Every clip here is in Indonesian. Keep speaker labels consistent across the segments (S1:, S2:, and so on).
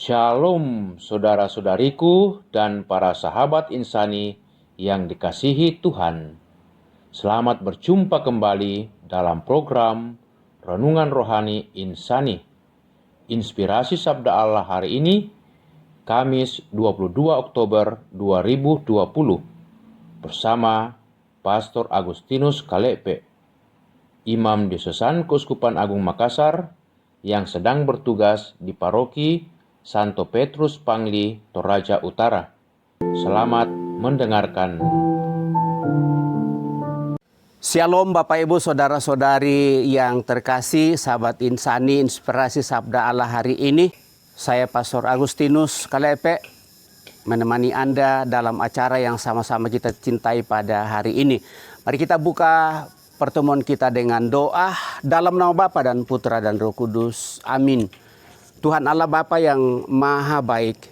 S1: Shalom saudara-saudariku dan para sahabat insani yang dikasihi Tuhan. Selamat berjumpa kembali dalam program Renungan Rohani Insani. Inspirasi Sabda Allah hari ini, Kamis 22 Oktober 2020, bersama Pastor Agustinus Kalepe, Imam Diosesan Keuskupan Agung Makassar yang sedang bertugas di Paroki Santo Petrus Pangli, Toraja Utara. Selamat mendengarkan.
S2: Shalom Bapak Ibu Saudara-saudari yang terkasih, sahabat insani inspirasi Sabda Allah hari ini. Saya Pastor Agustinus Kalepe menemani Anda dalam acara yang sama-sama kita cintai pada hari ini. Mari kita buka pertemuan kita dengan doa dalam nama Bapa dan Putra dan Roh Kudus. Amin. Tuhan Allah Bapa yang maha baik,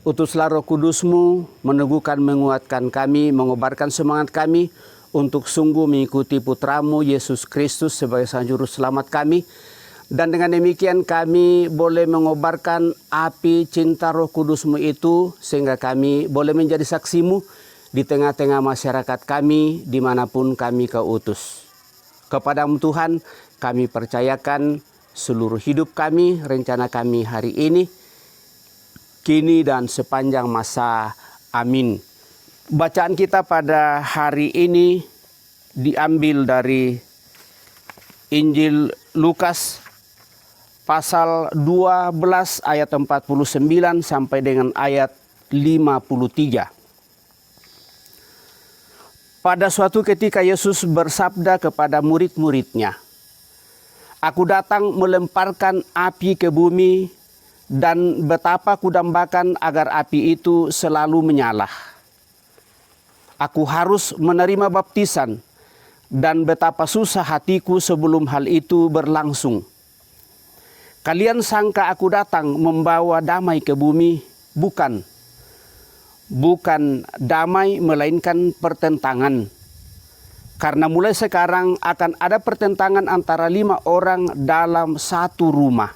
S2: utuslah Roh Kudus-Mu meneguhkan, menguatkan kami, mengobarkan semangat kami untuk sungguh mengikuti Putra-Mu Yesus Kristus sebagai Sang Juru Selamat kami. Dan dengan demikian kami boleh mengobarkan api cinta Roh Kudus-Mu itu sehingga kami boleh menjadi saksi-Mu di tengah-tengah masyarakat kami dimanapun kami Kau utus. Kepada-Mu Tuhan kami percayakan seluruh hidup kami, rencana kami hari ini, kini dan sepanjang masa. Amin. Bacaan kita pada hari ini diambil dari Injil Lukas pasal 12 ayat 49 sampai dengan ayat 53. Pada suatu ketika Yesus bersabda kepada murid-muridnya, "Aku datang melemparkan api ke bumi, dan betapa kudambakan agar api itu selalu menyala. Aku harus menerima baptisan, dan betapa susah hatiku sebelum hal itu berlangsung. Kalian sangka aku datang membawa damai ke bumi? Bukan. Bukan damai, melainkan pertentangan. Karena mulai sekarang akan ada pertentangan antara 5 orang dalam satu rumah.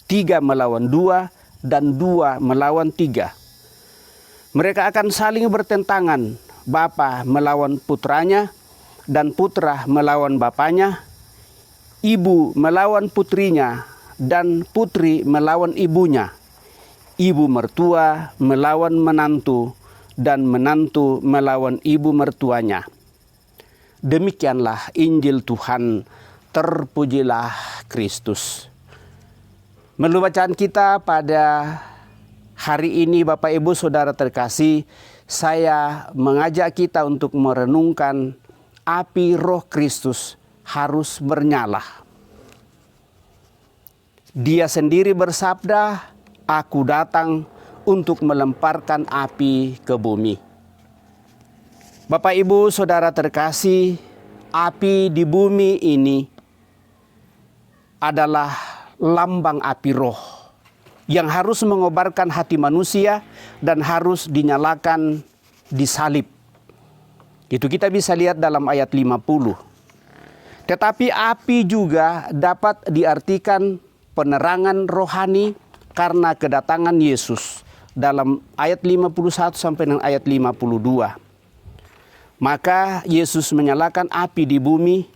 S2: 3 melawan 2 dan 2 melawan 3. Mereka akan saling bertentangan. Bapa melawan putranya dan putra melawan bapanya. Ibu melawan putrinya dan putri melawan ibunya. Ibu mertua melawan menantu dan menantu melawan ibu mertuanya." Demikianlah Injil Tuhan, terpujilah Kristus. Melalui bacaan kita pada hari ini Bapak Ibu Saudara terkasih, saya mengajak kita untuk merenungkan api Roh Kristus harus bernyala. Dia sendiri bersabda, "Aku datang untuk melemparkan api ke bumi." Bapak Ibu Saudara terkasih, api di bumi ini adalah lambang api roh yang harus mengobarkan hati manusia dan harus dinyalakan di salib. Itu kita bisa lihat dalam ayat 50. Tetapi api juga dapat diartikan penerangan rohani karena kedatangan Yesus dalam ayat 51 sampai dengan ayat 52. Maka Yesus menyalakan api di bumi.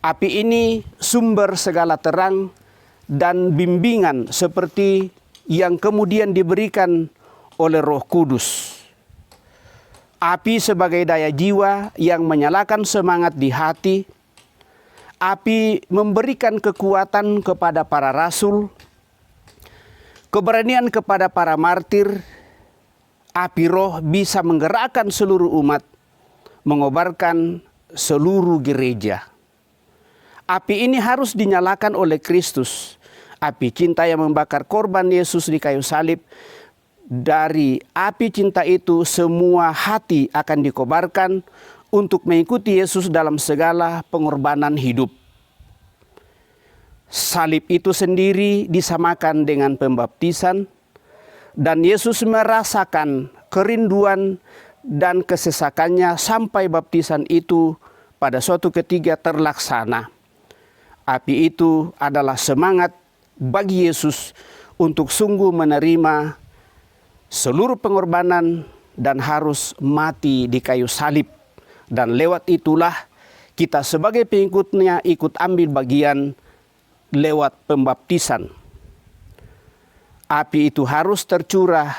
S2: Api ini sumber segala terang dan bimbingan seperti yang kemudian diberikan oleh Roh Kudus. Api sebagai daya jiwa yang menyalakan semangat di hati. Api memberikan kekuatan kepada para rasul, keberanian kepada para martir. Api roh bisa menggerakkan seluruh umat, mengobarkan seluruh gereja. Api ini harus dinyalakan oleh Kristus. Api cinta yang membakar korban Yesus di kayu salib. Dari api cinta itu semua hati akan dikobarkan untuk mengikuti Yesus dalam segala pengorbanan hidup. Salib itu sendiri disamakan dengan pembaptisan, dan Yesus merasakan kerinduan dan kesesakannya sampai baptisan itu pada suatu ketika terlaksana. Api itu adalah semangat bagi Yesus untuk sungguh menerima seluruh pengorbanan dan harus mati di kayu salib. Dan lewat itulah kita sebagai pengikutnya ikut ambil bagian lewat pembaptisan. Api itu harus tercurah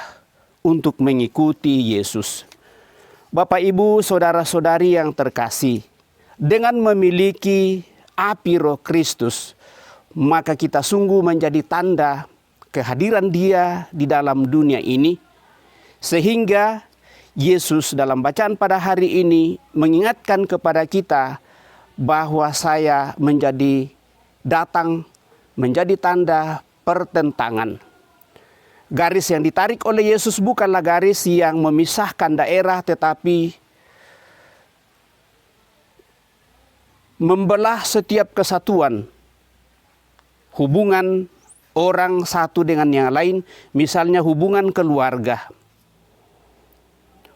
S2: untuk mengikuti Yesus. Bapak, Ibu, saudara-saudari yang terkasih, dengan memiliki api Roh Kristus, maka kita sungguh menjadi tanda kehadiran Dia di dalam dunia ini, sehingga Yesus dalam bacaan pada hari ini mengingatkan kepada kita bahwa saya datang menjadi tanda pertentangan. Garis yang ditarik oleh Yesus bukanlah garis yang memisahkan daerah, tetapi membelah setiap kesatuan, hubungan orang satu dengan yang lain, misalnya hubungan keluarga.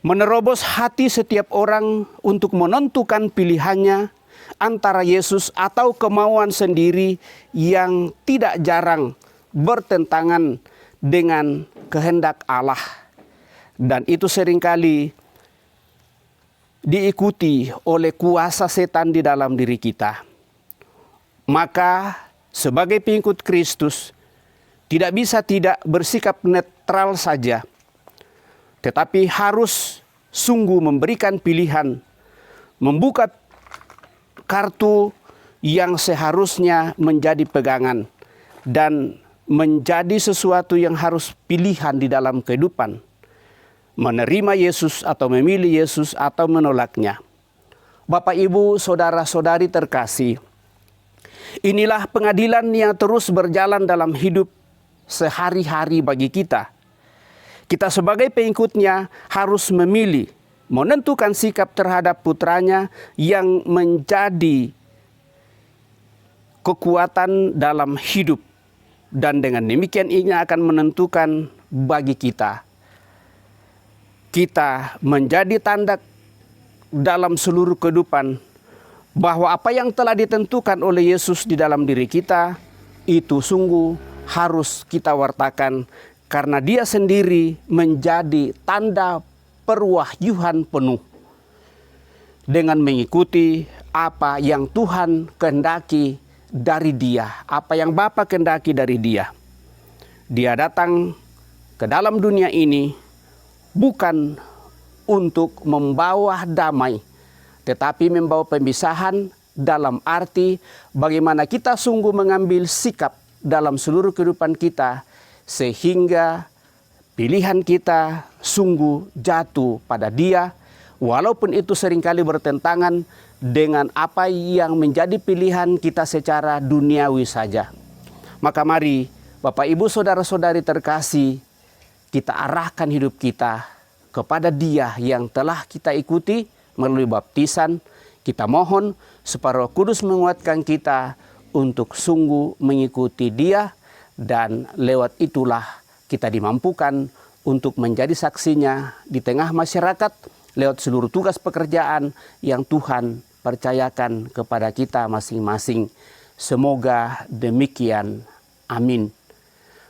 S2: Menerobos hati setiap orang untuk menentukan pilihannya antara Yesus atau kemauan sendiri yang tidak jarang bertentangan dengan kehendak Allah. Dan itu seringkali diikuti oleh kuasa setan di dalam diri kita. Maka sebagai pengikut Kristus tidak bisa tidak bersikap netral saja, tetapi harus sungguh memberikan pilihan, membuka kartu yang seharusnya menjadi pegangan dan menjadi sesuatu yang harus pilihan di dalam kehidupan. Menerima Yesus atau memilih Yesus atau menolaknya. Bapak, Ibu, saudara-saudari terkasih, inilah pengadilan yang terus berjalan dalam hidup sehari-hari bagi kita. Kita sebagai pengikutnya harus memilih, menentukan sikap terhadap putranya yang menjadi kekuatan dalam hidup. Dan dengan demikian ini akan menentukan bagi kita menjadi tanda dalam seluruh kehidupan bahwa apa yang telah ditentukan oleh Yesus di dalam diri kita itu sungguh harus kita wartakan, karena Dia sendiri menjadi tanda perwahyuan penuh dengan mengikuti apa yang Tuhan kehendaki dari Dia, apa yang Bapa kehendaki dari Dia. Dia datang ke dalam dunia ini bukan untuk membawa damai, tetapi membawa pemisahan, dalam arti bagaimana kita sungguh mengambil sikap dalam seluruh kehidupan kita, sehingga pilihan kita sungguh jatuh pada Dia, walaupun itu seringkali bertentangan dengan apa yang menjadi pilihan kita secara duniawi saja. Maka mari Bapak, Ibu, saudara-saudari terkasih, kita arahkan hidup kita kepada Dia yang telah kita ikuti melalui baptisan. Kita mohon supaya Roh Kudus menguatkan kita untuk sungguh mengikuti Dia, dan lewat itulah kita dimampukan untuk menjadi saksinya di tengah masyarakat lewat seluruh tugas pekerjaan yang Tuhan percayakan kepada kita masing-masing. Semoga demikian. Amin.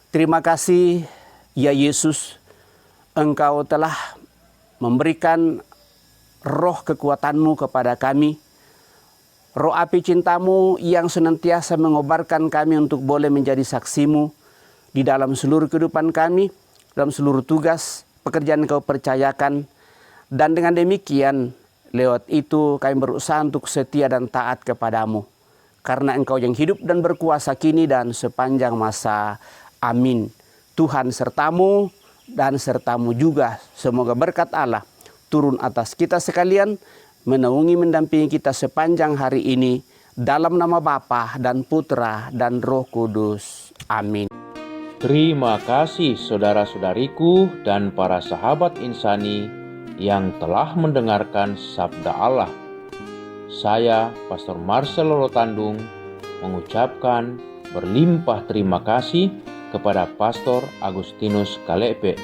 S2: Terima kasih ya Yesus, Engkau telah memberikan roh kekuatan-Mu kepada kami. Roh api cinta-Mu yang senantiasa mengobarkan kami untuk boleh menjadi saksi-Mu di dalam seluruh kehidupan kami, dalam seluruh tugas pekerjaan Engkau percayakan. Dan dengan demikian, lewat itu kami berusaha untuk setia dan taat kepada-Mu. Karena Engkau yang hidup dan berkuasa kini dan sepanjang masa. Amin. Tuhan serta-Mu dan serta-Mu juga. Semoga berkat Allah turun atas kita sekalian, menaungi mendampingi kita sepanjang hari ini. Dalam nama Bapa dan Putra dan Roh Kudus. Amin.
S1: Terima kasih saudara-saudariku dan para sahabat insani yang telah mendengarkan sabda Allah. Saya, Pastor Marcel Lolotandung, mengucapkan berlimpah terima kasih kepada Pastor Agustinus Kalepe.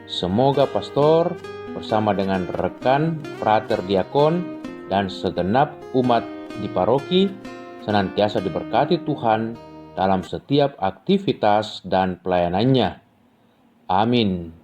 S1: Semoga Pastor bersama dengan rekan frater diakon dan segenap umat di paroki senantiasa diberkati Tuhan dalam setiap aktivitas dan pelayanannya. Amin.